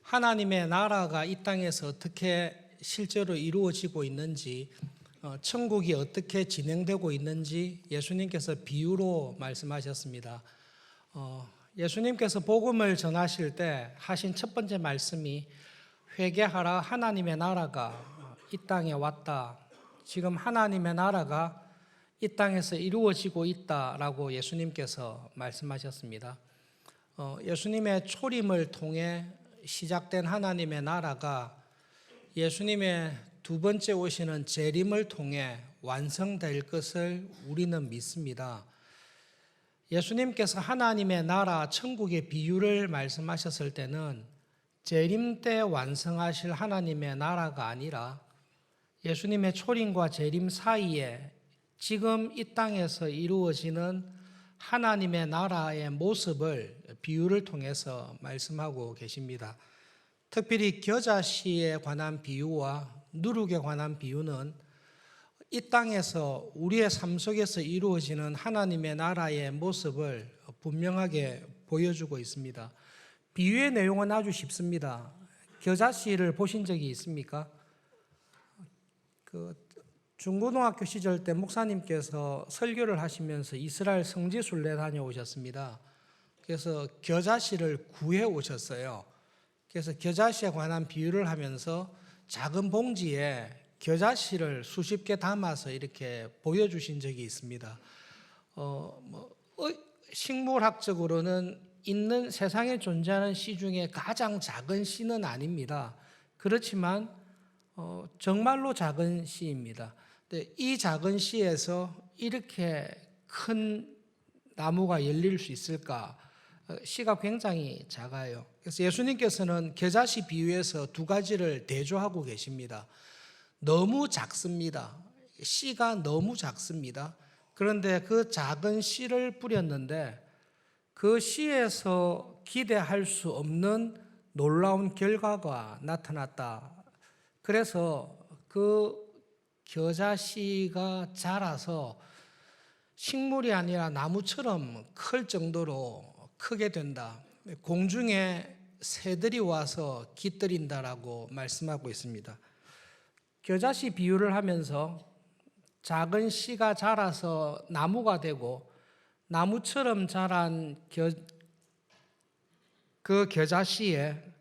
하나님의 나라가 이 땅에서 어떻게 실제로 이루어지고 있는지, 천국이 어떻게 진행되고 있는지 예수님께서 비유로 말씀하셨습니다. 예수님께서 복음을 전하실 때 하신 첫 번째 말씀이 회개하라, 하나님의 나라가 이 땅에 왔다. 지금 하나님의 나라가 이 땅에서 이루어지고 있다라고 예수님께서 말씀하셨습니다. 예수님의 초림을 통해 시작된 하나님의 나라가 예수님의 두 번째 오시는 재림을 통해 완성될 것을 우리는 믿습니다. 예수님께서 하나님의 나라, 천국의 비유를 말씀하셨을 때는 재림 때 완성하실 하나님의 나라가 아니라 예수님의 초림과 재림 사이에 지금 이 땅에서 이루어지는 하나님의 나라의 모습을 비유를 통해서 말씀하고 계십니다. 특별히 겨자씨에 관한 비유와 누룩에 관한 비유는 이 땅에서 우리의 삶 속에서 이루어지는 하나님의 나라의 모습을 분명하게 보여주고 있습니다. 비유의 내용은 아주 쉽습니다. 겨자씨를 보신 적이 있습니까? 중고등학교 시절 때 목사님께서 설교를 하시면서 이스라엘 성지순례 다녀오셨습니다. 그래서 겨자씨를 구해 오셨어요. 그래서 겨자씨에 관한 비유를 하면서 작은 봉지에 겨자씨를 수십 개 담아서 이렇게 보여주신 적이 있습니다. 식물학적으로는 있는 세상에 존재하는 씨 중에 가장 작은 씨는 아닙니다. 그렇지만 정말로 작은 씨입니다. 이 작은 씨에서 이렇게 큰 나무가 열릴 수 있을까? 씨가 굉장히 작아요. 그래서 예수님께서는 겨자씨 비유에서 두 가지를 대조하고 계십니다. 너무 작습니다. 씨가 너무 작습니다. 그런데 그 작은 씨를 뿌렸는데 그 씨에서 기대할 수 없는 놀라운 결과가 나타났다. 그래서 그 겨자씨가 자라서 식물이 아니라 나무처럼 클 정도로 크게 된다. 공중에 새들이 와서 깃들인다라고 말씀하고 있습니다. 겨자씨 비유를 하면서 작은 씨가 자라서 나무가 되고 나무처럼 자란 그 겨자씨에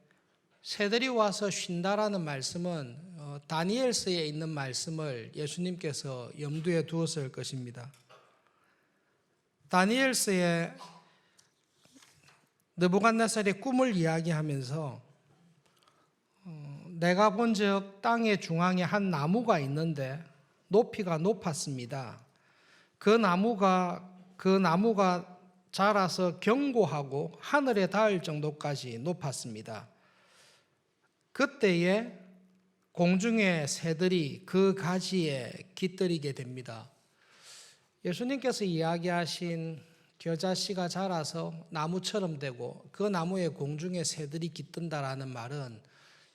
새들이 와서 쉰다라는 말씀은 다니엘서에 있는 말씀을 예수님께서 염두에 두었을 것입니다. 다니엘서에 느부갓네살의 꿈을 이야기하면서 내가 본즉 땅의 중앙에 한 나무가 있는데 높이가 높았습니다. 그 나무가 자라서 견고하고 하늘에 닿을 정도까지 높았습니다. 그때에 공중의 새들이 그 가지에 깃들이게 됩니다. 예수님께서 이야기하신 겨자씨가 자라서 나무처럼 되고 그 나무에 공중의 새들이 깃든다라는 말은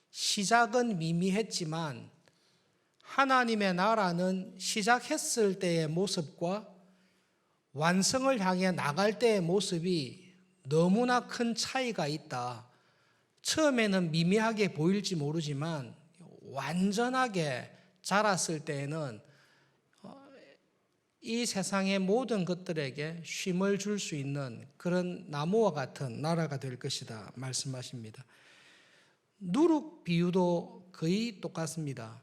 시작은 미미했지만 하나님의 나라는 시작했을 때의 모습과 완성을 향해 나갈 때의 모습이 너무나 큰 차이가 있다. 처음에는 미미하게 보일지 모르지만 완전하게 자랐을 때에는 이 세상의 모든 것들에게 쉼을 줄 수 있는 그런 나무와 같은 나라가 될 것이다 말씀하십니다. 누룩 비유도 거의 똑같습니다.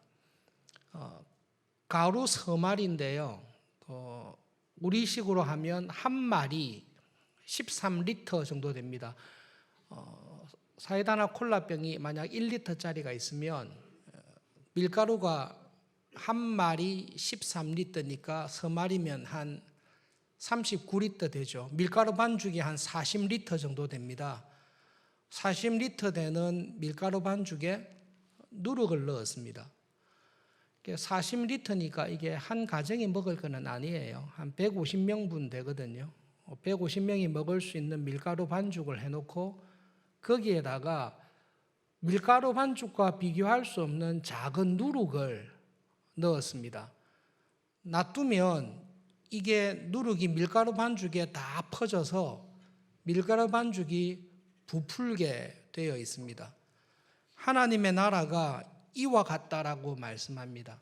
가루 서말인데요. 우리식으로 하면 한 말이 13리터 정도 됩니다. 사이다나 콜라병이 만약 1리터짜리가 있으면 밀가루가 한 말이 13리터니까 서말이면 한 39리터 되죠. 밀가루 반죽이 한 40리터 정도 됩니다. 40리터 되는 밀가루 반죽에 누룩을 넣었습니다. 40리터니까 이게 한 가정이 먹을 거는 아니에요. 한 150명분 되거든요. 150명이 먹을 수 있는 밀가루 반죽을 해놓고 거기에다가 밀가루 반죽과 비교할 수 없는 작은 누룩을 넣었습니다. 놔두면 이게 누룩이 밀가루 반죽에 다 퍼져서 밀가루 반죽이 부풀게 되어 있습니다. 하나님의 나라가 이와 같다라고 말씀합니다.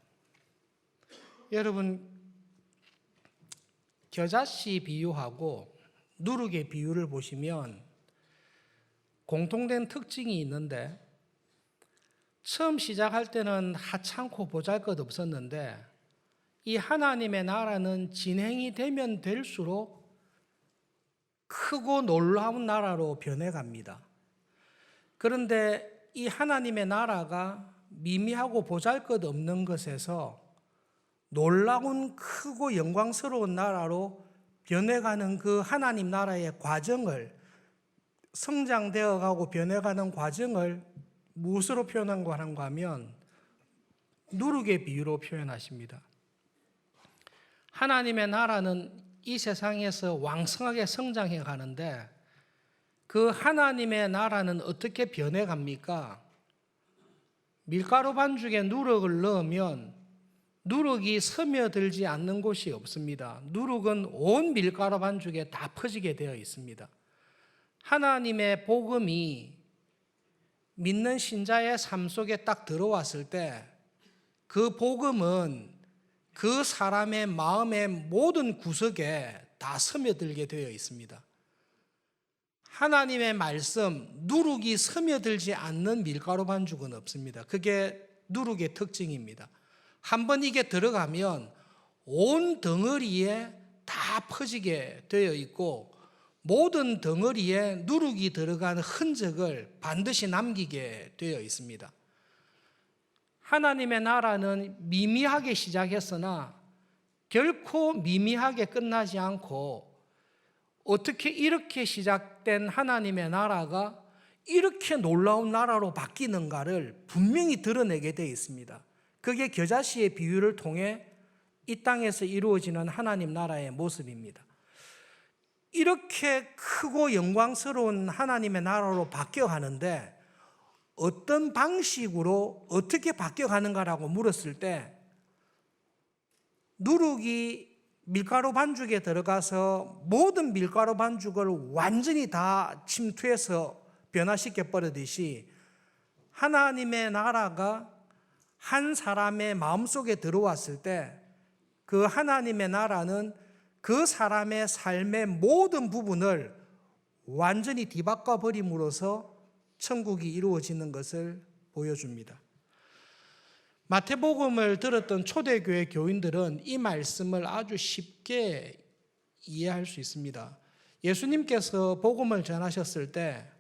여러분, 겨자씨 비유하고 누룩의 비유를 보시면 공통된 특징이 있는데, 처음 시작할 때는 하찮고 보잘것없었는데 이 하나님의 나라는 진행이 되면 될수록 크고 놀라운 나라로 변해갑니다. 그런데 이 하나님의 나라가 미미하고 보잘것없는 것에서 놀라운 크고 영광스러운 나라로 변해가는 그 하나님 나라의 과정을, 성장되어 가고 변해가는 과정을 무엇으로 표현한가 하면 누룩의 비유로 표현하십니다. 하나님의 나라는 이 세상에서 왕성하게 성장해 가는데 그 하나님의 나라는 어떻게 변해갑니까? 밀가루 반죽에 누룩을 넣으면 누룩이 스며들지 않는 곳이 없습니다. 누룩은 온 밀가루 반죽에 다 퍼지게 되어 있습니다. 하나님의 복음이 믿는 신자의 삶 속에 딱 들어왔을 때 그 복음은 그 사람의 마음의 모든 구석에 다 스며들게 되어 있습니다. 하나님의 말씀, 누룩이 스며들지 않는 밀가루 반죽은 없습니다. 그게 누룩의 특징입니다. 한번 이게 들어가면 온 덩어리에 다 퍼지게 되어 있고 모든 덩어리에 누룩이 들어간 흔적을 반드시 남기게 되어 있습니다. 하나님의 나라는 미미하게 시작했으나 결코 미미하게 끝나지 않고 어떻게 이렇게 시작된 하나님의 나라가 이렇게 놀라운 나라로 바뀌는가를 분명히 드러내게 되어 있습니다. 그게 겨자씨의 비유를 통해 이 땅에서 이루어지는 하나님 나라의 모습입니다. 이렇게 크고 영광스러운 하나님의 나라로 바뀌어가는데 어떤 방식으로 어떻게 바뀌어가는가라고 물었을 때 누룩이 밀가루 반죽에 들어가서 모든 밀가루 반죽을 완전히 다 침투해서 변화시켜 버리듯이 하나님의 나라가 한 사람의 마음속에 들어왔을 때 그 하나님의 나라는 그 사람의 삶의 모든 부분을 완전히 뒤바꿔 버림으로써 천국이 이루어지는 것을 보여줍니다. 마태복음을 들었던 초대교회 교인들은 이 말씀을 아주 쉽게 이해할 수 있습니다. 예수님께서 복음을 전하셨을 때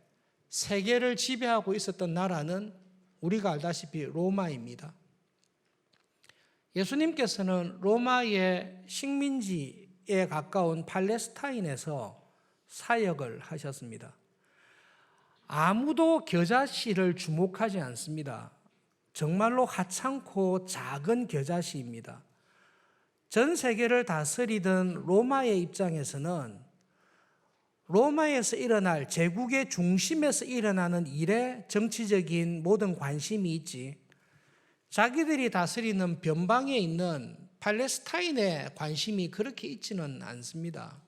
세계를 지배하고 있었던 나라는 우리가 알다시피 로마입니다. 예수님께서는 로마의 식민지에 가까운 팔레스타인에서 사역을 하셨습니다. 아무도 겨자씨를 주목하지 않습니다. 정말로 하찮고 작은 겨자씨입니다. 전 세계를 다스리던 로마의 입장에서는 로마에서 일어날 제국의 중심에서 일어나는 일에 정치적인 모든 관심이 있지 자기들이 다스리는 변방에 있는 팔레스타인에 관심이 그렇게 있지는 않습니다.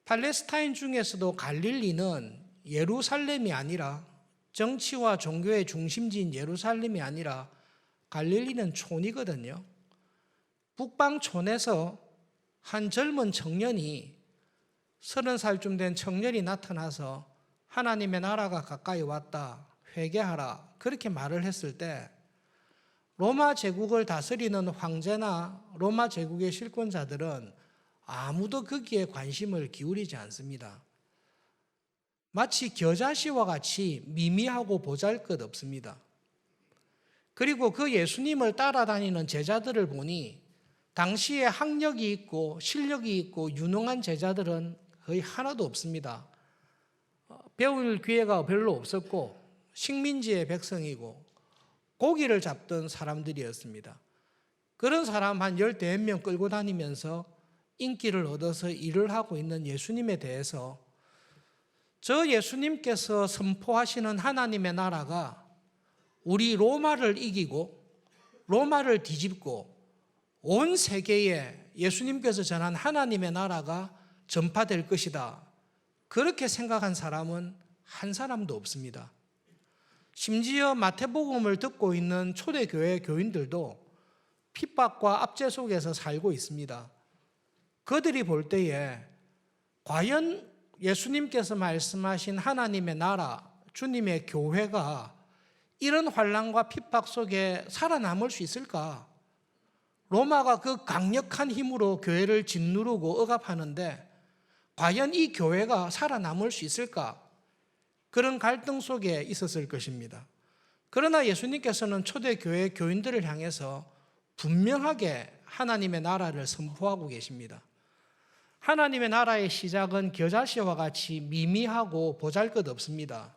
팔레스타인 중에서도 갈릴리는 예루살렘이 아니라 정치와 종교의 중심지인 예루살렘이 아니라 갈릴리는 촌이거든요. 북방촌에서 한 젊은 청년이 30살쯤 된 청년이 나타나서 하나님의 나라가 가까이 왔다, 회개하라 그렇게 말을 했을 때 로마 제국을 다스리는 황제나 로마 제국의 실권자들은 아무도 거기에 관심을 기울이지 않습니다. 마치 겨자씨와 같이 미미하고 보잘것없습니다. 그리고 그 예수님을 따라다니는 제자들을 보니 당시에 학력이 있고 실력이 있고 유능한 제자들은 거의 하나도 없습니다. 배울 기회가 별로 없었고 식민지의 백성이고 고기를 잡던 사람들이었습니다. 그런 사람 한 14명 끌고 다니면서 인기를 얻어서 일을 하고 있는 예수님에 대해서 저 예수님께서 선포하시는 하나님의 나라가 우리 로마를 이기고 로마를 뒤집고 온 세계에 예수님께서 전한 하나님의 나라가 전파될 것이다. 그렇게 생각한 사람은 한 사람도 없습니다. 심지어 마태복음을 듣고 있는 초대교회 교인들도 핍박과 압제 속에서 살고 있습니다. 그들이 볼 때에 과연 예수님께서 말씀하신 하나님의 나라, 주님의 교회가 이런 환난과 핍박 속에 살아남을 수 있을까? 로마가 그 강력한 힘으로 교회를 짓누르고 억압하는데 과연 이 교회가 살아남을 수 있을까? 그런 갈등 속에 있었을 것입니다. 그러나 예수님께서는 초대교회 교인들을 향해서 분명하게 하나님의 나라를 선포하고 계십니다. 하나님의 나라의 시작은 겨자씨와 같이 미미하고 보잘것없습니다.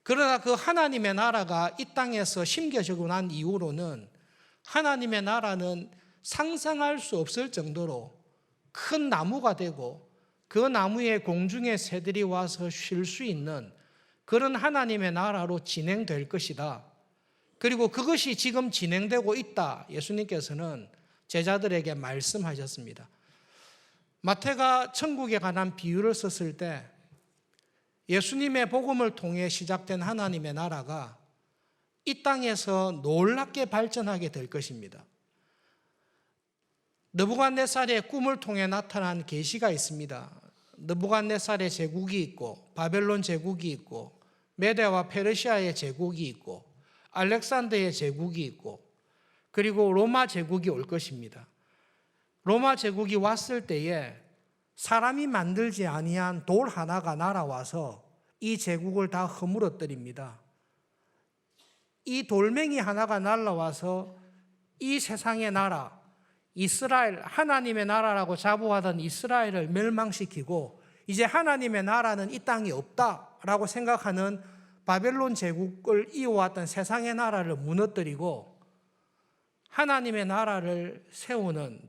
그러나 그 하나님의 나라가 이 땅에서 심겨지고 난 이후로는 하나님의 나라는 상상할 수 없을 정도로 큰 나무가 되고 그 나무에 공중의 새들이 와서 쉴 수 있는 그런 하나님의 나라로 진행될 것이다. 그리고 그것이 지금 진행되고 있다. 예수님께서는 제자들에게 말씀하셨습니다. 마태가 천국에 관한 비유를 썼을 때 예수님의 복음을 통해 시작된 하나님의 나라가 이 땅에서 놀랍게 발전하게 될 것입니다. 느부갓네살의 꿈을 통해 나타난 계시가 있습니다. 느부갓네살의 제국이 있고 바벨론 제국이 있고 메대와 페르시아의 제국이 있고 알렉산더의 제국이 있고 그리고 로마 제국이 올 것입니다. 로마 제국이 왔을 때에 사람이 만들지 아니한 돌 하나가 날아와서 이 제국을 다 허물어뜨립니다. 이 돌멩이 하나가 날아와서 이 세상의 나라, 이스라엘, 하나님의 나라라고 자부하던 이스라엘을 멸망시키고 이제 하나님의 나라는 이 땅에 없다라고 생각하는 바벨론 제국을 이어왔던 세상의 나라를 무너뜨리고 하나님의 나라를 세우는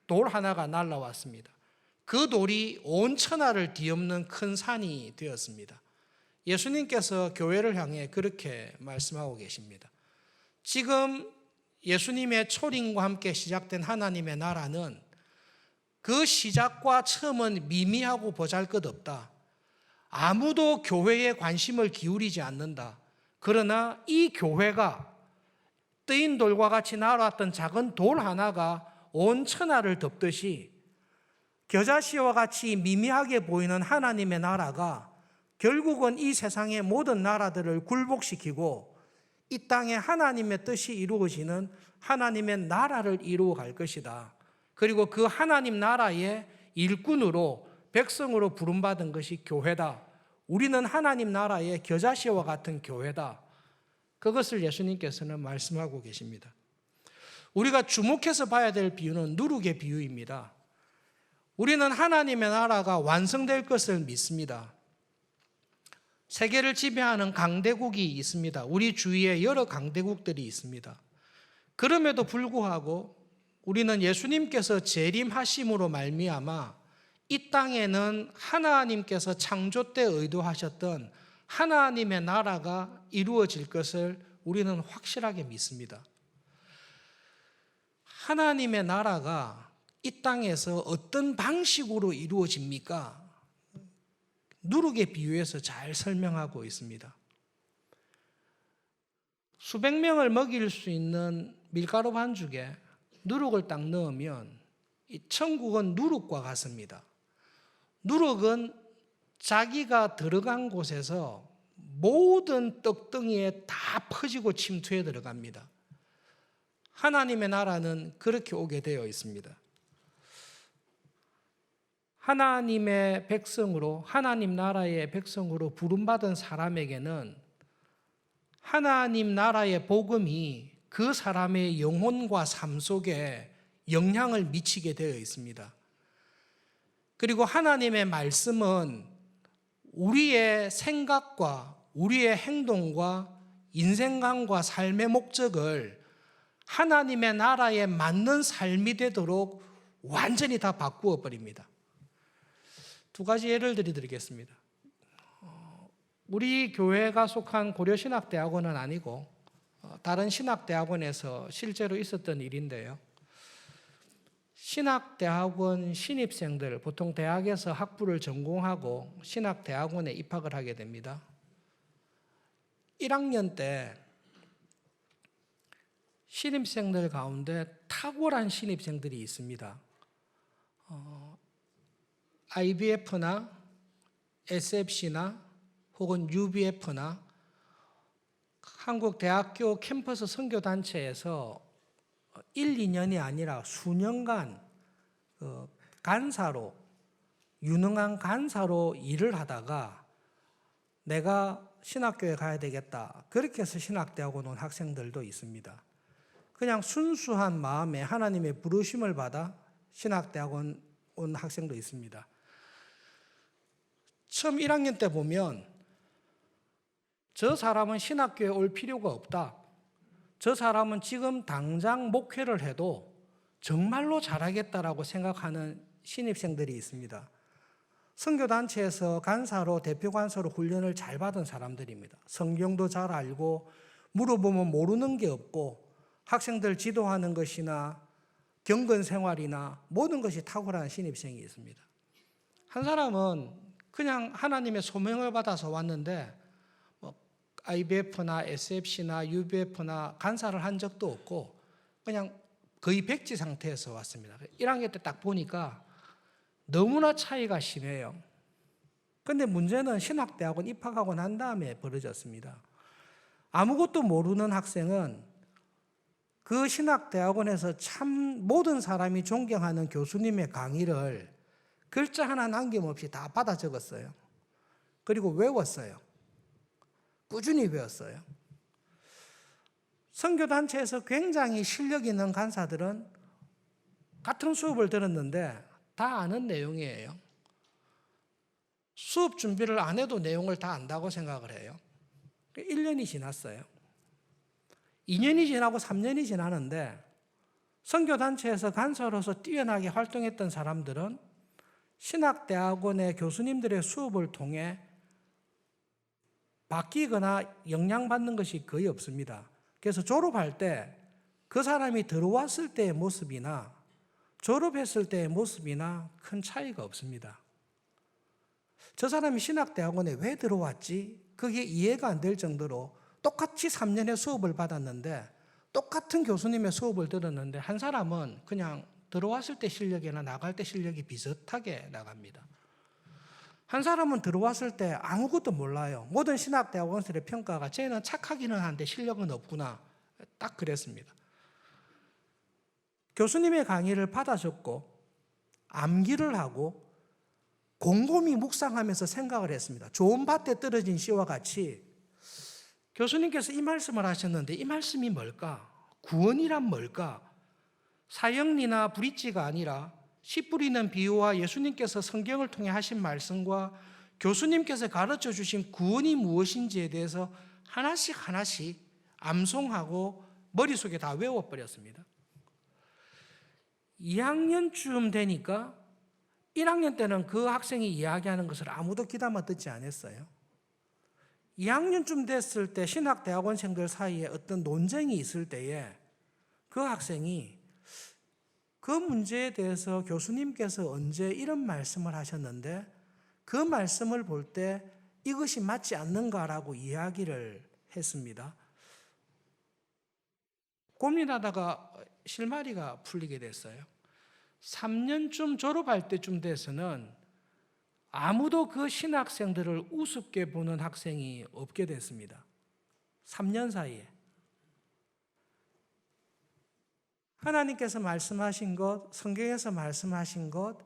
돌 하나가 날아왔습니다. 그 돌이 온 천하를 뒤엎는 큰 산이 되었습니다. 예수님께서 교회를 향해 그렇게 말씀하고 계십니다. 지금 예수님의 초림과 함께 시작된 하나님의 나라는 그 시작과 처음은 미미하고 보잘것없다. 아무도 교회에 관심을 기울이지 않는다. 그러나 이 교회가 뜨인 돌과 같이 날아왔던 작은 돌 하나가 온 천하를 덮듯이 겨자씨와 같이 미미하게 보이는 하나님의 나라가 결국은 이 세상의 모든 나라들을 굴복시키고 이 땅에 하나님의 뜻이 이루어지는 하나님의 나라를 이루어 갈 것이다. 그리고 그 하나님 나라의 일꾼으로 백성으로 부름받은 것이 교회다. 우리는 하나님 나라의 겨자씨와 같은 교회다. 그것을 예수님께서는 말씀하고 계십니다. 우리가 주목해서 봐야 될 비유는 누룩의 비유입니다. 우리는 하나님의 나라가 완성될 것을 믿습니다. 세계를 지배하는 강대국이 있습니다. 우리 주위에 여러 강대국들이 있습니다. 그럼에도 불구하고 우리는 예수님께서 재림하심으로 말미암아 이 땅에는 하나님께서 창조 때 의도하셨던 하나님의 나라가 이루어질 것을 우리는 확실하게 믿습니다. 하나님의 나라가 이 땅에서 어떤 방식으로 이루어집니까? 누룩의 비유에서 잘 설명하고 있습니다. 수백 명을 먹일 수 있는 밀가루 반죽에 누룩을 딱 넣으면 이 천국은 누룩과 같습니다. 누룩은 자기가 들어간 곳에서 모든 떡덩이에 다 퍼지고 침투해 들어갑니다. 하나님의 나라는 그렇게 오게 되어 있습니다. 하나님의 백성으로, 하나님 나라의 백성으로 부름받은 사람에게는 하나님 나라의 복음이 그 사람의 영혼과 삶 속에 영향을 미치게 되어 있습니다. 그리고 하나님의 말씀은 우리의 생각과 우리의 행동과 인생관과 삶의 목적을 하나님의 나라에 맞는 삶이 되도록 완전히 다 바꾸어 버립니다. 두 가지 예를 드리겠습니다. 우리 교회가 속한 고려신학대학원은 아니고 다른 신학대학원에서 실제로 있었던 일인데요. 신학대학원 신입생들, 보통 대학에서 학부를 전공하고 신학대학원에 입학을 하게 됩니다. 1학년 때 신입생들 가운데 탁월한 신입생들이 있습니다. IBF나 SFC나 혹은 UBF나 한국 대학교 캠퍼스 선교단체에서 1, 2년이 아니라 수년간 간사로, 유능한 간사로 일을 하다가 내가 신학교에 가야 되겠다, 그렇게 해서 신학대학원 온 학생들도 있습니다. 그냥 순수한 마음에 하나님의 부르심을 받아 신학대학원 온 학생도 있습니다. 처음 1학년 때 보면 저 사람은 신학교에 올 필요가 없다, 저 사람은 지금 당장 목회를 해도 정말로 잘하겠다라고 생각하는 신입생들이 있습니다. 선교단체에서 간사로, 대표간사로 훈련을 잘 받은 사람들입니다. 성경도 잘 알고 물어보면 모르는 게 없고 학생들 지도하는 것이나 경건 생활이나 모든 것이 탁월한 신입생이 있습니다. 한 사람은 그냥 하나님의 소명을 받아서 왔는데 IBF나 SFC나 UBF나 간사를 한 적도 없고 그냥 거의 백지 상태에서 왔습니다. 1학년 때 딱 보니까 너무나 차이가 심해요. 그런데 문제는 신학대학원 입학하고 난 다음에 벌어졌습니다. 아무것도 모르는 학생은 그 신학대학원에서 참 모든 사람이 존경하는 교수님의 강의를 글자 하나 남김없이 다 받아 적었어요. 그리고 외웠어요. 꾸준히 배웠어요. 선교단체에서 굉장히 실력 있는 간사들은 같은 수업을 들었는데 다 아는 내용이에요. 수업 준비를 안 해도 내용을 다 안다고 생각을 해요. 1년이 지났어요. 2년이 지나고 3년이 지나는데 선교단체에서 간사로서 뛰어나게 활동했던 사람들은 신학대학원의 교수님들의 수업을 통해 바뀌거나 영향받는 것이 거의 없습니다. 그래서 졸업할 때 그 사람이 들어왔을 때의 모습이나 졸업했을 때의 모습이나 큰 차이가 없습니다. 저 사람이 신학대학원에 왜 들어왔지? 그게 이해가 안 될 정도로 똑같이 3년의 수업을 받았는데 똑같은 교수님의 수업을 들었는데 한 사람은 그냥 들어왔을 때 실력이나 나갈 때 실력이 비슷하게 나갑니다. 한 사람은 들어왔을 때 아무것도 몰라요. 모든 신학대학원들의 평가가 쟤는 착하기는 한데 실력은 없구나, 딱 그랬습니다. 교수님의 강의를 받아줬고 암기를 하고 곰곰이 묵상하면서 생각을 했습니다. 좋은 밭에 떨어진 씨와 같이 교수님께서 이 말씀을 하셨는데 이 말씀이 뭘까? 구원이란 뭘까? 사형리나 브릿지가 아니라 씨 뿌리는 비유와 예수님께서 성경을 통해 하신 말씀과 교수님께서 가르쳐 주신 구원이 무엇인지에 대해서 하나씩 하나씩 암송하고 머릿속에 다 외워버렸습니다. 2학년쯤 되니까 1학년 때는 그 학생이 이야기하는 것을 아무도 귀담아 듣지 않았어요. 2학년쯤 됐을 때 신학대학원생들 사이에 어떤 논쟁이 있을 때에 그 학생이 그 문제에 대해서 교수님께서 언제 이런 말씀을 하셨는데 그 말씀을 볼 때 이것이 맞지 않는가라고 이야기를 했습니다. 고민하다가 실마리가 풀리게 됐어요. 3년쯤 졸업할 때쯤 돼서는 아무도 그 신학생들을 우습게 보는 학생이 없게 됐습니다. 3년 사이에. 하나님께서 말씀하신 것, 성경에서 말씀하신 것,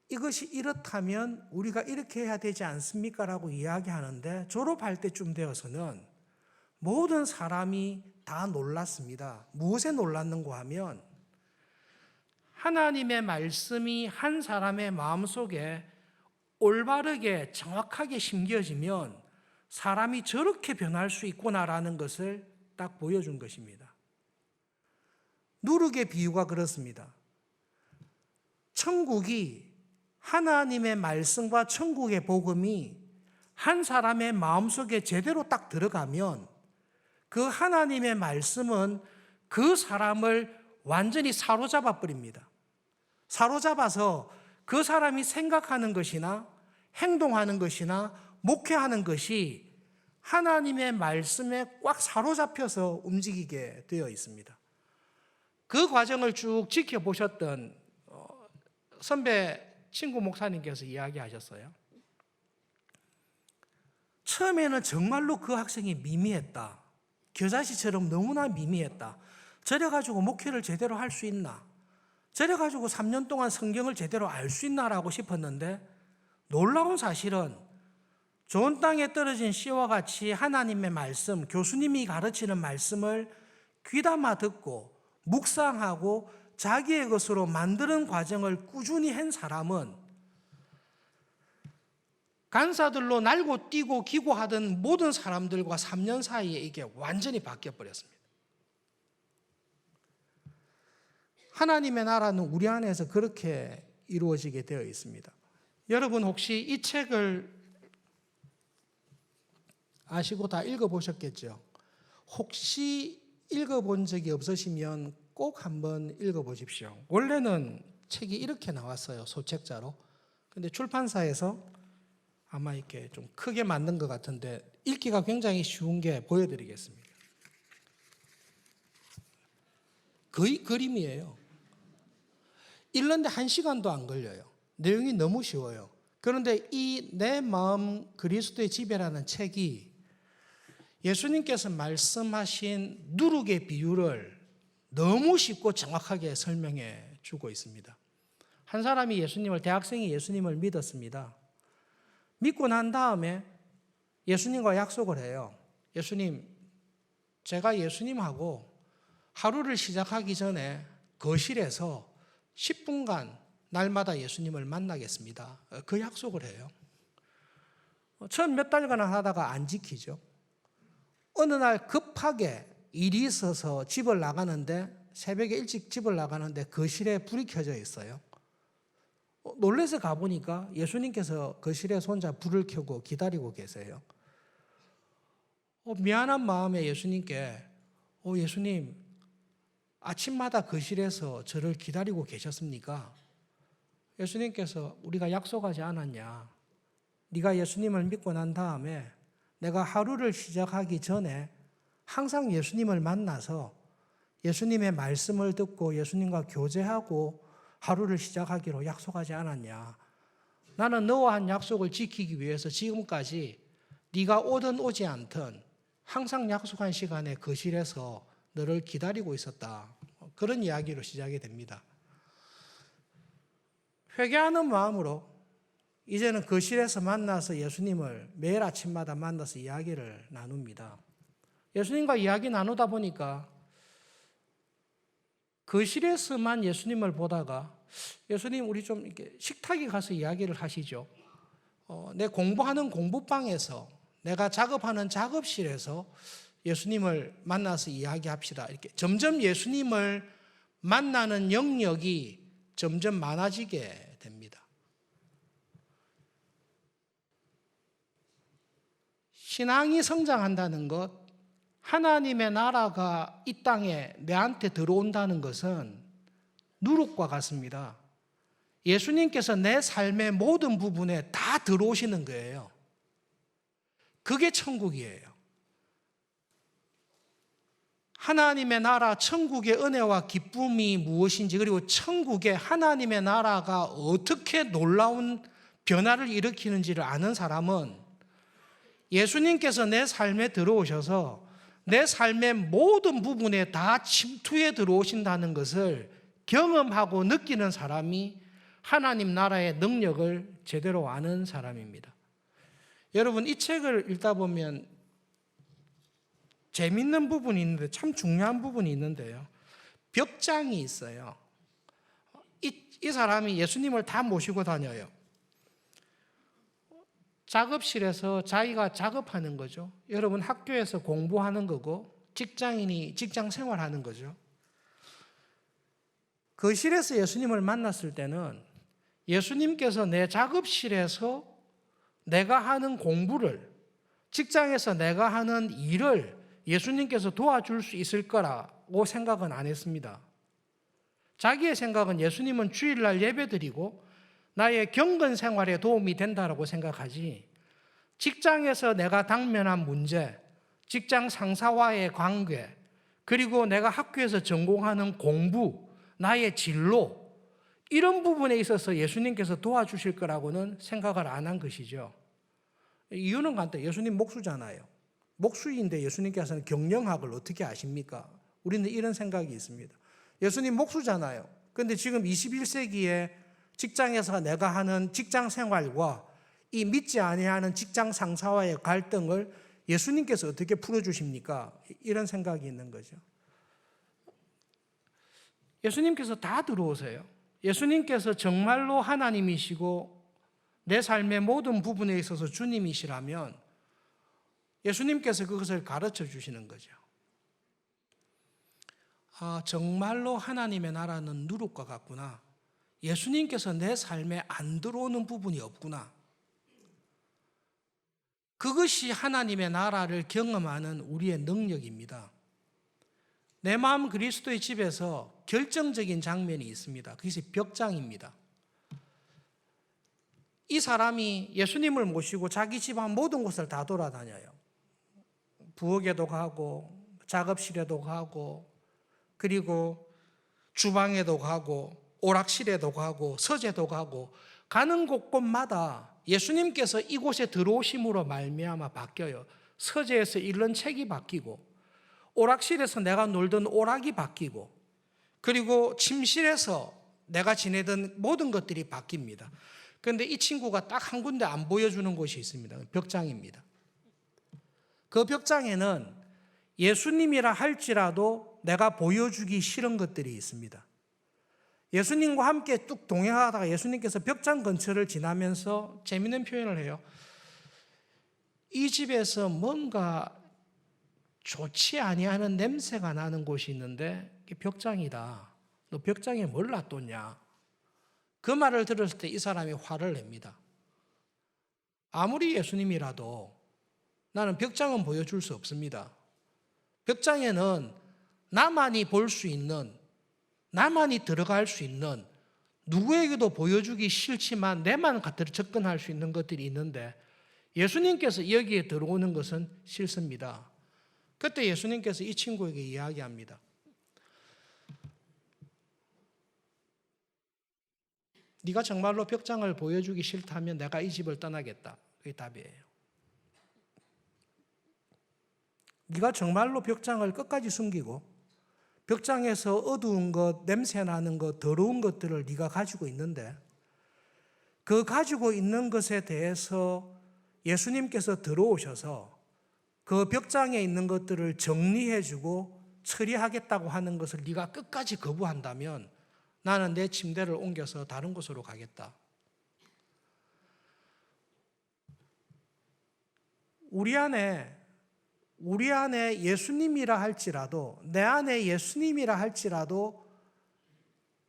이것이 이렇다면 우리가 이렇게 해야 되지 않습니까? 라고 이야기하는데 졸업할 때쯤 되어서는 모든 사람이 다 놀랐습니다. 무엇에 놀랐는가 하면 하나님의 말씀이 한 사람의 마음속에 올바르게 정확하게 심겨지면 사람이 저렇게 변할 수 있구나라는 것을 딱 보여준 것입니다. 누룩의 비유가 그렇습니다. 천국이 하나님의 말씀과 천국의 복음이 한 사람의 마음속에 제대로 딱 들어가면 그 하나님의 말씀은 그 사람을 완전히 사로잡아 버립니다. 사로잡아서 그 사람이 생각하는 것이나 행동하는 것이나 목회하는 것이 하나님의 말씀에 꽉 사로잡혀서 움직이게 되어 있습니다. 그 과정을 쭉 지켜보셨던 선배 친구 목사님께서 이야기하셨어요. 처음에는 정말로 그 학생이 미미했다. 겨자씨처럼 너무나 미미했다. 저래가지고 목회를 제대로 할 수 있나? 저래가지고 3년 동안 성경을 제대로 알 수 있나라고 싶었는데, 놀라운 사실은 좋은 땅에 떨어진 씨와 같이 하나님의 말씀, 교수님이 가르치는 말씀을 귀담아 듣고 묵상하고 자기의 것으로 만드는 과정을 꾸준히 한 사람은 간사들로 날고 뛰고 기고하던 모든 사람들과 3년 사이에 이게 완전히 바뀌어버렸습니다. 하나님의 나라는 우리 안에서 그렇게 이루어지게 되어 있습니다. 여러분 혹시 이 책을 아시고 다 읽어보셨겠죠? 혹시 읽어본 적이 없으시면 꼭 한번 읽어보십시오. 원래는 책이 이렇게 나왔어요, 소책자로. 근데 출판사에서 아마 이렇게 좀 크게 만든 것 같은데 읽기가 굉장히 쉬운 게 보여드리겠습니다. 거의 그림이에요. 읽는데 1시간도 안 걸려요. 내용이 너무 쉬워요. 그런데 이 내 마음 그리스도의 지배라는 책이 예수님께서 말씀하신 누룩의 비유를 너무 쉽고 정확하게 설명해 주고 있습니다. 한 사람이 대학생이 예수님을 믿었습니다. 믿고 난 다음에 예수님과 약속을 해요. 예수님, 제가 예수님하고 하루를 시작하기 전에 거실에서 10분간 날마다 예수님을 만나겠습니다. 그 약속을 해요. 처음 몇 달간 하다가 안 지키죠. 어느 날 급하게 일이 있어서 집을 나가는데, 새벽에 일찍 집을 나가는데 거실에 불이 켜져 있어요. 놀라서 가보니까 예수님께서 거실에서 혼자 불을 켜고 기다리고 계세요. 미안한 마음에 예수님께 예수님, 아침마다 거실에서 저를 기다리고 계셨습니까? 예수님께서 우리가 약속하지 않았냐? 네가 예수님을 믿고 난 다음에 내가 하루를 시작하기 전에 항상 예수님을 만나서 예수님의 말씀을 듣고 예수님과 교제하고 하루를 시작하기로 약속하지 않았냐? 나는 너와 한 약속을 지키기 위해서 지금까지 네가 오든 오지 않든 항상 약속한 시간에 거실에서 너를 기다리고 있었다. 그런 이야기로 시작이 됩니다. 회개하는 마음으로 이제는 거실에서 만나서 예수님을 매일 아침마다 만나서 이야기를 나눕니다. 예수님과 이야기 나누다 보니까 거실에서만 예수님을 보다가 예수님 우리 좀 이렇게 식탁에 가서 이야기를 하시죠. 내 공부하는 공부방에서 내가 작업하는 작업실에서 예수님을 만나서 이야기합시다. 이렇게 점점 예수님을 만나는 영역이 점점 많아지게 됩니다. 신앙이 성장한다는 것, 하나님의 나라가 이 땅에 내한테 들어온다는 것은 누룩과 같습니다. 예수님께서 내 삶의 모든 부분에 다 들어오시는 거예요. 그게 천국이에요. 하나님의 나라, 천국의 은혜와 기쁨이 무엇인지, 그리고 천국의 하나님의 나라가 어떻게 놀라운 변화를 일으키는지를 아는 사람은 예수님께서 내 삶에 들어오셔서 내 삶의 모든 부분에 다 침투해 들어오신다는 것을 경험하고 느끼는 사람이 하나님 나라의 능력을 제대로 아는 사람입니다. 여러분, 이 책을 읽다 보면 재밌는 부분이 있는데, 참 중요한 부분이 있는데요. 벽장이 있어요. 이 사람이 예수님을 다 모시고 다녀요. 작업실에서 자기가 작업하는 거죠. 여러분, 학교에서 공부하는 거고 직장인이 직장 생활하는 거죠. 거실에서 예수님을 만났을 때는 예수님께서 내 작업실에서 내가 하는 공부를, 직장에서 내가 하는 일을 예수님께서 도와줄 수 있을 거라고 생각은 안 했습니다. 자기의 생각은 예수님은 주일날 예배드리고 나의 경건 생활에 도움이 된다고 생각하지, 직장에서 내가 당면한 문제, 직장 상사와의 관계, 그리고 내가 학교에서 전공하는 공부, 나의 진로, 이런 부분에 있어서 예수님께서 도와주실 거라고는 생각을 안 한 것이죠. 이유는 간단해요. 예수님 목수잖아요. 목수인데 예수님께서는 경영학을 어떻게 아십니까? 우리는 이런 생각이 있습니다. 예수님 목수잖아요. 그런데 지금 21세기에 직장에서 내가 하는 직장 생활과 이 믿지 아니하는 직장 상사와의 갈등을 예수님께서 어떻게 풀어주십니까? 이런 생각이 있는 거죠. 예수님께서 다 들어오세요. 예수님께서 정말로 하나님이시고 내 삶의 모든 부분에 있어서 주님이시라면 예수님께서 그것을 가르쳐 주시는 거죠. 정말로 하나님의 나라는 누룩과 같구나. 예수님께서 내 삶에 안 들어오는 부분이 없구나. 그것이 하나님의 나라를 경험하는 우리의 능력입니다. 내 마음 그리스도의 집에서 결정적인 장면이 있습니다. 그것이 벽장입니다. 이 사람이 예수님을 모시고 자기 집안 모든 곳을 다 돌아다녀요. 부엌에도 가고 작업실에도 가고 그리고 주방에도 가고 오락실에도 가고 서재도 가고 가는 곳곳마다 예수님께서 이곳에 들어오심으로 말미암아 바뀌어요. 서재에서 읽는 책이 바뀌고 오락실에서 내가 놀던 오락이 바뀌고 그리고 침실에서 내가 지내던 모든 것들이 바뀝니다. 그런데 이 친구가 딱 한 군데 안 보여주는 곳이 있습니다. 벽장입니다. 그 벽장에는 예수님이라 할지라도 내가 보여주기 싫은 것들이 있습니다. 예수님과 함께 뚝 동행하다가 예수님께서 벽장 근처를 지나면서 재미있는 표현을 해요. 이 집에서 뭔가 좋지 아니하는 냄새가 나는 곳이 있는데 이게 벽장이다. 너 벽장에 뭘 놔뒀냐? 그 말을 들었을 때 이 사람이 화를 냅니다. 아무리 예수님이라도 나는 벽장은 보여줄 수 없습니다. 벽장에는 나만이 볼 수 있는, 나만이 들어갈 수 있는, 누구에게도 보여주기 싫지만 내만 접근할 수 있는 것들이 있는데 예수님께서 여기에 들어오는 것은 싫습니다. 그때 예수님께서 이 친구에게 이야기합니다. 네가 정말로 벽장을 보여주기 싫다면 내가 이 집을 떠나겠다. 그게 답이에요. 네가 정말로 벽장을 끝까지 숨기고 벽장에서 어두운 것, 냄새 나는 것, 더러운 것들을 네가 가지고 있는데 그 가지고 있는 것에 대해서 예수님께서 들어오셔서 그 벽장에 있는 것들을 정리해주고 처리하겠다고 하는 것을 네가 끝까지 거부한다면 나는 내 침대를 옮겨서 다른 곳으로 가겠다. 우리 안에 예수님이라 할지라도, 내 안에 예수님이라 할지라도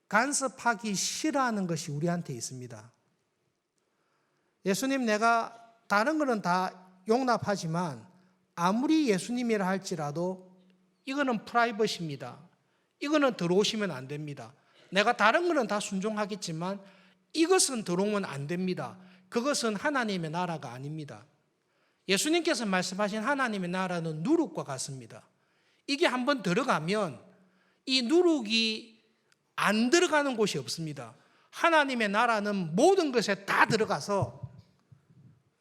간섭하기 싫어하는 것이 우리한테 있습니다. 예수님, 내가 다른 거는 다 용납하지만 아무리 예수님이라 할지라도 이거는 프라이버시입니다. 이거는 들어오시면 안 됩니다. 내가 다른 거는 다 순종하겠지만 이것은 들어오면 안 됩니다. 그것은 하나님의 나라가 아닙니다. 예수님께서 말씀하신 하나님의 나라는 누룩과 같습니다. 이게 한번 들어가면 이 누룩이 안 들어가는 곳이 없습니다. 하나님의 나라는 모든 것에 다 들어가서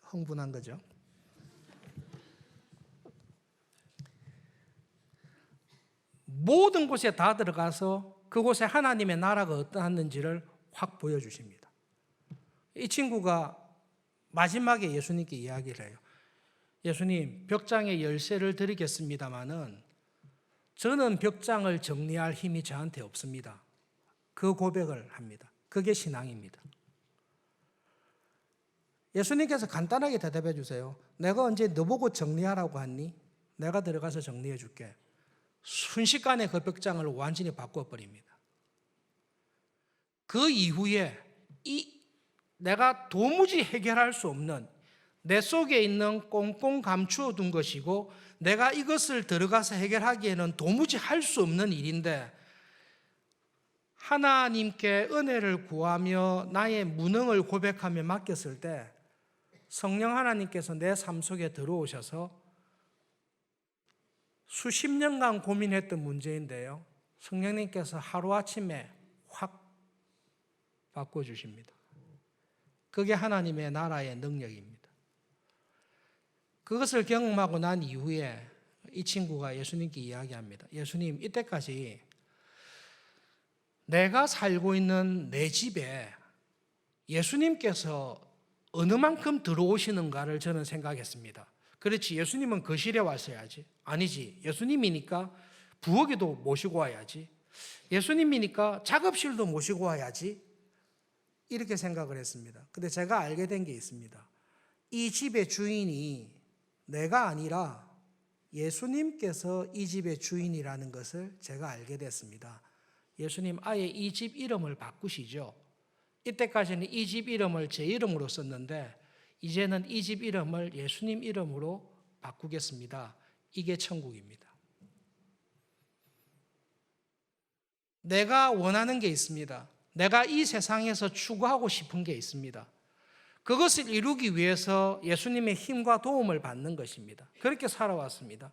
흥분한 거죠. 모든 곳에 다 들어가서 그곳에 하나님의 나라가 어떠한지를 확 보여주십니다. 이 친구가 마지막에 예수님께 이야기를 해요. 예수님, 벽장의 열쇠를 드리겠습니다마는 저는 벽장을 정리할 힘이 저한테 없습니다. 그 고백을 합니다. 그게 신앙입니다. 예수님께서 간단하게 대답해 주세요. 내가 언제 너보고 정리하라고 했니? 내가 들어가서 정리해 줄게. 순식간에 그 벽장을 완전히 바꿔버립니다. 그 이후에 내가 도무지 해결할 수 없는 내 속에 있는 꽁꽁 감추어 둔 것이고 내가 이것을 들어가서 해결하기에는 도무지 할 수 없는 일인데 하나님께 은혜를 구하며 나의 무능을 고백하며 맡겼을 때 성령 하나님께서 내 삶 속에 들어오셔서 수십 년간 고민했던 문제인데요, 성령님께서 하루아침에 확 바꿔주십니다. 그게 하나님의 나라의 능력입니다. 그것을 경험하고 난 이후에 이 친구가 예수님께 이야기합니다. 예수님, 이때까지 내가 살고 있는 내 집에 예수님께서 어느 만큼 들어오시는가를 저는 생각했습니다. 그렇지, 예수님은 거실에 왔어야지. 아니지, 예수님이니까 부엌에도 모시고 와야지. 예수님이니까 작업실도 모시고 와야지. 이렇게 생각을 했습니다. 근데 제가 알게 된 게 있습니다. 이 집의 주인이 내가 아니라 예수님께서 이 집의 주인이라는 것을 제가 알게 됐습니다. 예수님 아예 이 집 이름을 바꾸시죠. 이때까지는 이 집 이름을 제 이름으로 썼는데 이제는 이 집 이름을 예수님 이름으로 바꾸겠습니다. 이게 천국입니다. 내가 원하는 게 있습니다. 내가 이 세상에서 추구하고 싶은 게 있습니다. 그것을 이루기 위해서 예수님의 힘과 도움을 받는 것입니다. 그렇게 살아왔습니다.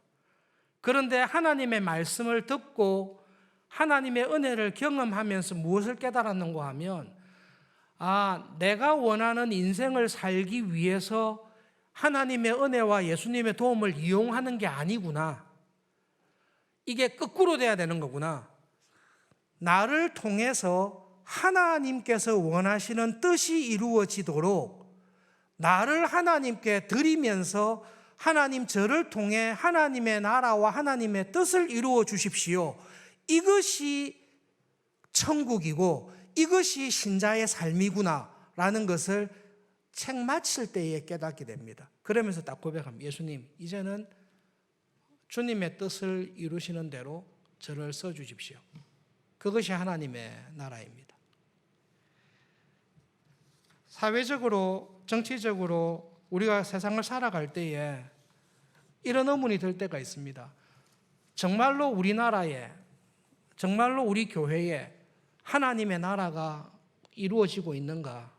그런데 하나님의 말씀을 듣고 하나님의 은혜를 경험하면서 무엇을 깨달았는가 하면, 내가 원하는 인생을 살기 위해서 하나님의 은혜와 예수님의 도움을 이용하는 게 아니구나. 이게 거꾸로 돼야 되는 거구나. 나를 통해서 하나님께서 원하시는 뜻이 이루어지도록 나를 하나님께 드리면서 하나님, 저를 통해 하나님의 나라와 하나님의 뜻을 이루어 주십시오. 이것이 천국이고 이것이 신자의 삶이구나 라는 것을 책 마칠 때에 깨닫게 됩니다. 그러면서 딱 고백합니다. 예수님, 이제는 주님의 뜻을 이루시는 대로 저를 써주십시오. 그것이 하나님의 나라입니다. 사회적으로, 정치적으로 우리가 세상을 살아갈 때에 이런 의문이 들 때가 있습니다. 정말로 우리나라에, 정말로 우리 교회에 하나님의 나라가 이루어지고 있는가?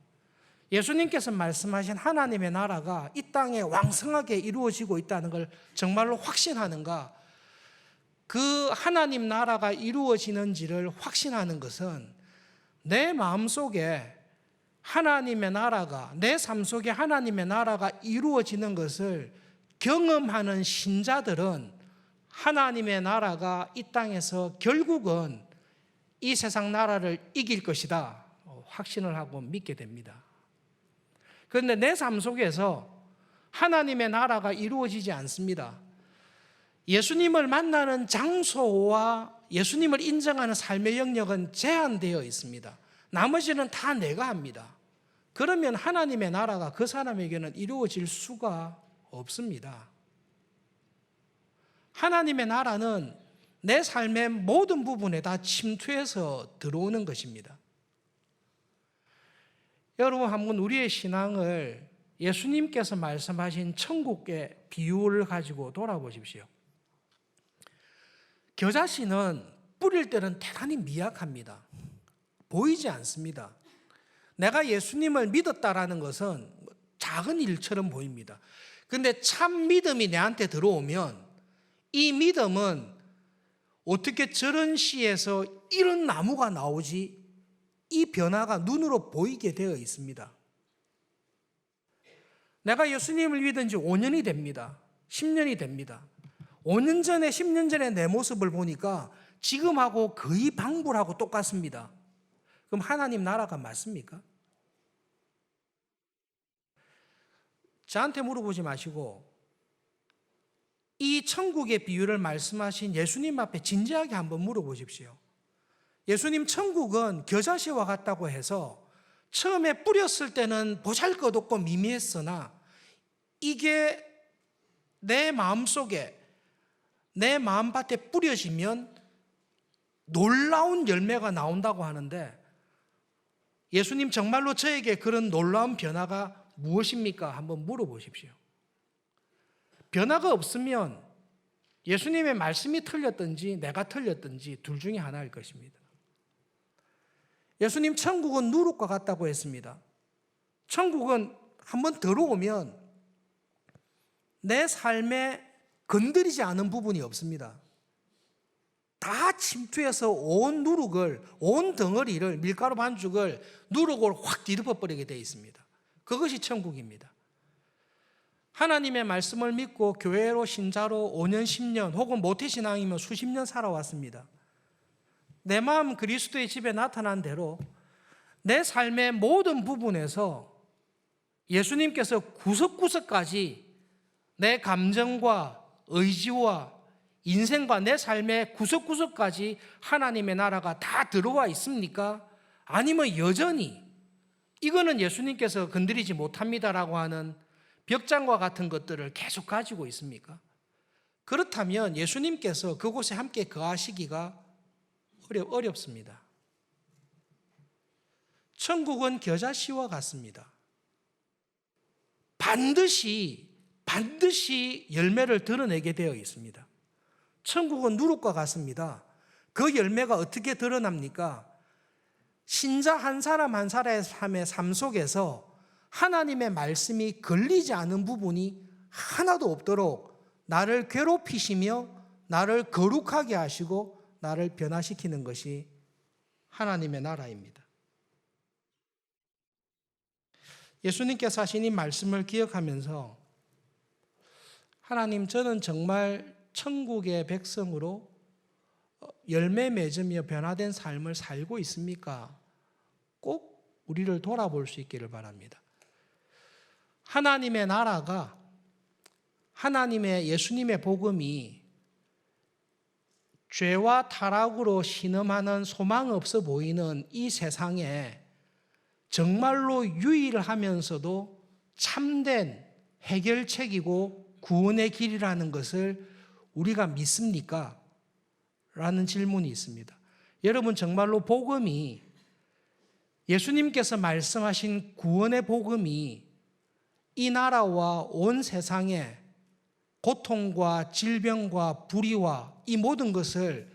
예수님께서 말씀하신 하나님의 나라가 이 땅에 왕성하게 이루어지고 있다는 걸 정말로 확신하는가? 그 하나님 나라가 이루어지는지를 확신하는 것은 내 마음속에 하나님의 나라가, 내 삶 속에 하나님의 나라가 이루어지는 것을 경험하는 신자들은 하나님의 나라가 이 땅에서 결국은 이 세상 나라를 이길 것이다 확신을 하고 믿게 됩니다. 그런데 내 삶 속에서 하나님의 나라가 이루어지지 않습니다. 예수님을 만나는 장소와 예수님을 인정하는 삶의 영역은 제한되어 있습니다. 나머지는 다 내가 합니다. 그러면 하나님의 나라가 그 사람에게는 이루어질 수가 없습니다. 하나님의 나라는 내 삶의 모든 부분에 다 침투해서 들어오는 것입니다. 여러분, 한번 우리의 신앙을 예수님께서 말씀하신 천국의 비유를 가지고 돌아보십시오. 겨자씨는 뿌릴 때는 대단히 미약합니다. 보이지 않습니다. 내가 예수님을 믿었다라는 것은 작은 일처럼 보입니다. 그런데 참 믿음이 내한테 들어오면 이 믿음은 어떻게 저런 씨에서 이런 나무가 나오지? 이 변화가 눈으로 보이게 되어 있습니다. 내가 예수님을 믿은 지 5년이 됩니다. 10년이 됩니다. 5년 전에 10년 전에 내 모습을 보니까 지금하고 거의 방불하고 똑같습니다. 그럼 하나님 나라가 맞습니까? 저한테 물어보지 마시고 이 천국의 비유를 말씀하신 예수님 앞에 진지하게 한번 물어보십시오. 예수님, 천국은 겨자씨와 같다고 해서 처음에 뿌렸을 때는 보잘것없고 미미했으나 이게 내 마음속에, 내 마음밭에 뿌려지면 놀라운 열매가 나온다고 하는데 예수님, 정말로 저에게 그런 놀라운 변화가 무엇입니까? 한번 물어보십시오. 변화가 없으면 예수님의 말씀이 틀렸든지 내가 틀렸든지 둘 중에 하나일 것입니다. 예수님 천국은 누룩과 같다고 했습니다. 천국은 한번 들어오면 내 삶에 건드리지 않은 부분이 없습니다. 다 침투해서 온 누룩을, 온 덩어리를, 밀가루 반죽을 누룩으로 확 뒤덮어버리게 되어 있습니다. 그것이 천국입니다. 하나님의 말씀을 믿고 교회로 신자로 5년, 10년 혹은 모태신앙이면 수십 년 살아왔습니다. 내 마음 그리스도의 집에 나타난 대로 내 삶의 모든 부분에서 예수님께서 구석구석까지 내 감정과 의지와 인생과 내 삶의 구석구석까지 하나님의 나라가 다 들어와 있습니까? 아니면 여전히 이거는 예수님께서 건드리지 못합니다라고 하는 벽장과 같은 것들을 계속 가지고 있습니까? 그렇다면 예수님께서 그곳에 함께 거하시기가 어렵습니다. 천국은 겨자씨와 같습니다. 반드시 열매를 드러내게 되어 있습니다. 천국은 누룩과 같습니다. 그 열매가 어떻게 드러납니까? 신자 한 사람 한 사람의 삶 속에서 하나님의 말씀이 걸리지 않은 부분이 하나도 없도록 나를 괴롭히시며 나를 거룩하게 하시고 나를 변화시키는 것이 하나님의 나라입니다. 예수님께서 하신 이 말씀을 기억하면서 하나님, 저는 정말 천국의 백성으로 열매 맺으며 변화된 삶을 살고 있습니까? 꼭 우리를 돌아볼 수 있기를 바랍니다. 하나님의 나라가, 하나님의 예수님의 복음이 죄와 타락으로 신음하는 소망 없어 보이는 이 세상에 정말로 유일하면서도 참된 해결책이고 구원의 길이라는 것을 우리가 믿습니까? 라는 질문이 있습니다. 여러분, 정말로 복음이, 예수님께서 말씀하신 구원의 복음이 이 나라와 온 세상에 고통과 질병과 불의와 이 모든 것을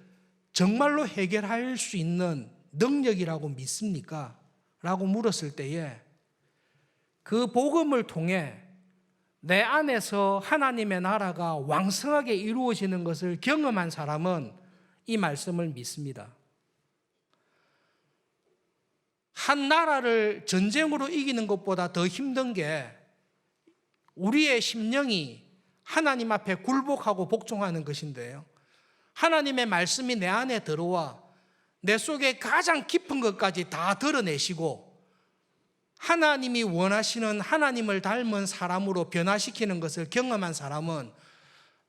정말로 해결할 수 있는 능력이라고 믿습니까? 라고 물었을 때에 그 복음을 통해 내 안에서 하나님의 나라가 왕성하게 이루어지는 것을 경험한 사람은 이 말씀을 믿습니다. 한 나라를 전쟁으로 이기는 것보다 더 힘든 게 우리의 심령이 하나님 앞에 굴복하고 복종하는 것인데요. 하나님의 말씀이 내 안에 들어와 내 속에 가장 깊은 것까지 다 드러내시고 하나님이 원하시는 하나님을 닮은 사람으로 변화시키는 것을 경험한 사람은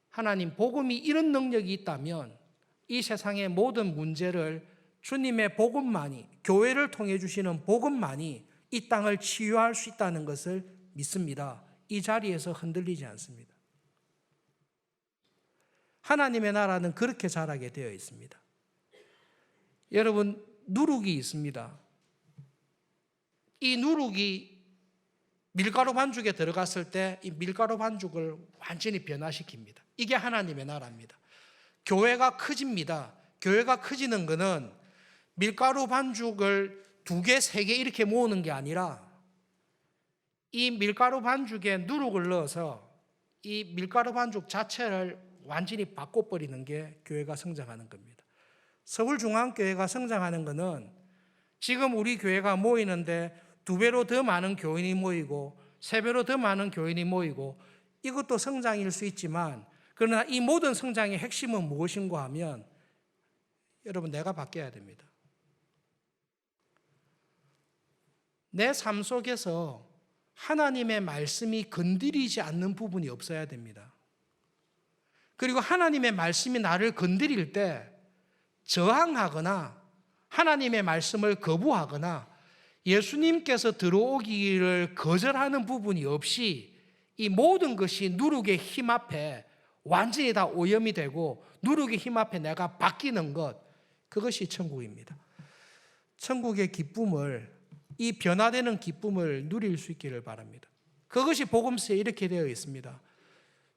하나님, 복음이 이런 능력이 있다면 이 세상의 모든 문제를 주님의 복음만이, 교회를 통해 주시는 복음만이 이 땅을 치유할 수 있다는 것을 믿습니다. 이 자리에서 흔들리지 않습니다. 하나님의 나라는 그렇게 자라게 되어 있습니다. 여러분, 누룩이 있습니다. 이 누룩이 밀가루 반죽에 들어갔을 때 이 밀가루 반죽을 완전히 변화시킵니다. 이게 하나님의 나라입니다. 교회가 커집니다. 교회가 커지는 것은 밀가루 반죽을 2개, 3개 이렇게 모으는 게 아니라 이 밀가루 반죽에 누룩을 넣어서 이 밀가루 반죽 자체를 완전히 바꿔버리는 게 교회가 성장하는 겁니다. 서울중앙교회가 성장하는 것은 지금 우리 교회가 모이는데 2배로 더 많은 교인이 모이고 3배로 더 많은 교인이 모이고 이것도 성장일 수 있지만, 그러나 이 모든 성장의 핵심은 무엇인가 하면 여러분, 내가 바뀌어야 됩니다. 내 삶 속에서 하나님의 말씀이 건드리지 않는 부분이 없어야 됩니다. 그리고 하나님의 말씀이 나를 건드릴 때 저항하거나 하나님의 말씀을 거부하거나 예수님께서 들어오기를 거절하는 부분이 없이 이 모든 것이 누룩의 힘 앞에 완전히 다 오염이 되고 누룩의 힘 앞에 내가 바뀌는 것, 그것이 천국입니다. 천국의 기쁨을, 이 변화되는 기쁨을 누릴 수 있기를 바랍니다. 그것이 복음서에 이렇게 되어 있습니다.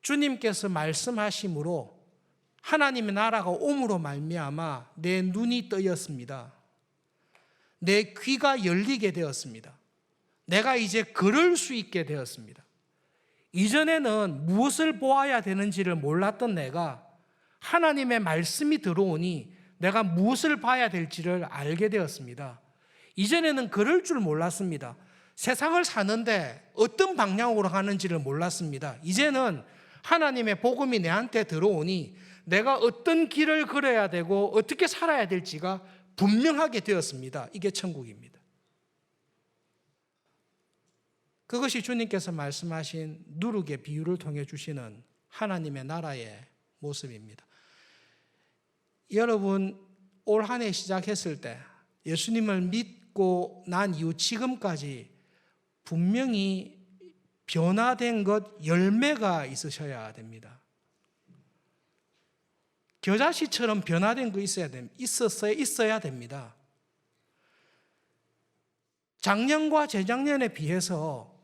주님께서 말씀하심으로 하나님의 나라가 옴으로 말미암아 내 눈이 뜨였습니다. 내 귀가 열리게 되었습니다. 내가 이제 걸을 수 있게 되었습니다. 이전에는 무엇을 보아야 되는지를 몰랐던 내가 하나님의 말씀이 들어오니 내가 무엇을 봐야 될지를 알게 되었습니다. 이전에는 그럴 줄 몰랐습니다. 세상을 사는데 어떤 방향으로 가는지를 몰랐습니다. 이제는 하나님의 복음이 내한테 들어오니 내가 어떤 길을 걸어야 되고 어떻게 살아야 될지가 분명하게 되었습니다. 이게 천국입니다. 그것이 주님께서 말씀하신 누룩의 비유를 통해 주시는 하나님의 나라의 모습입니다. 여러분, 올 한 해 시작했을 때 예수님을 믿고 난 이후 지금까지 분명히 변화된 것 열매가 있으셔야 됩니다. 겨자씨처럼 변화된 거 있어야 됩니다. 작년과 재작년에 비해서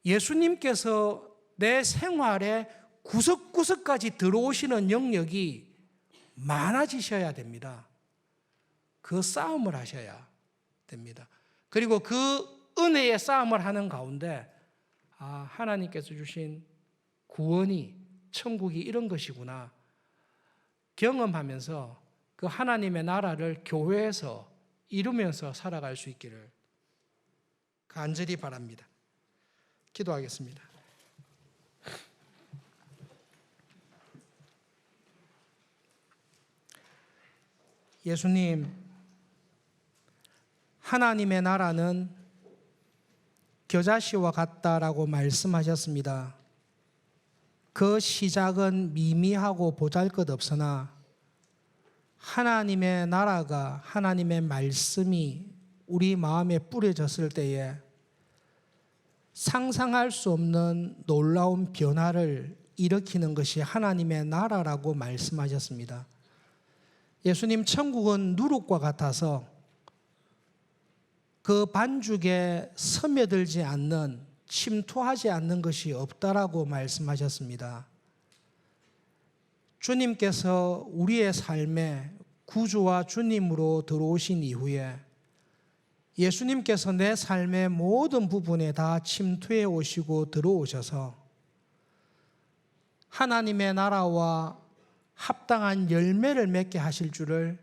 예수님께서 내 생활에 구석구석까지 들어오시는 영역이 많아지셔야 됩니다. 그 싸움을 하셔야 됩니다. 그리고 그 은혜의 싸움을 하는 가운데 하나님께서 주신 구원이, 천국이 이런 것이구나 경험하면서 그 하나님의 나라를 교회에서 이루면서 살아갈 수 있기를 간절히 바랍니다. 기도하겠습니다. 예수님, 하나님의 나라는 겨자씨와 같다라고 말씀하셨습니다. 그 시작은 미미하고 보잘것없으나 하나님의 나라가, 하나님의 말씀이 우리 마음에 뿌려졌을 때에 상상할 수 없는 놀라운 변화를 일으키는 것이 하나님의 나라라고 말씀하셨습니다. 예수님, 천국은 누룩과 같아서 그 반죽에 스며들지 않는, 침투하지 않는 것이 없다라고 말씀하셨습니다. 주님께서 우리의 삶에 구주와 주님으로 들어오신 이후에 예수님께서 내 삶의 모든 부분에 다 침투해 오시고 들어오셔서 하나님의 나라와 합당한 열매를 맺게 하실 줄을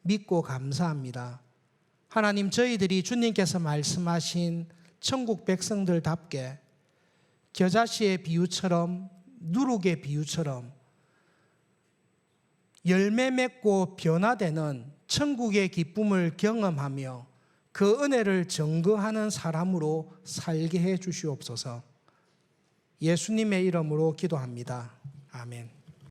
믿고 감사합니다. 하나님, 저희들이 주님께서 말씀하신 천국 백성들답게 겨자씨의 비유처럼, 누룩의 비유처럼 열매 맺고 변화되는 천국의 기쁨을 경험하며 그 은혜를 증거하는 사람으로 살게 해 주시옵소서. 예수님의 이름으로 기도합니다. 아멘.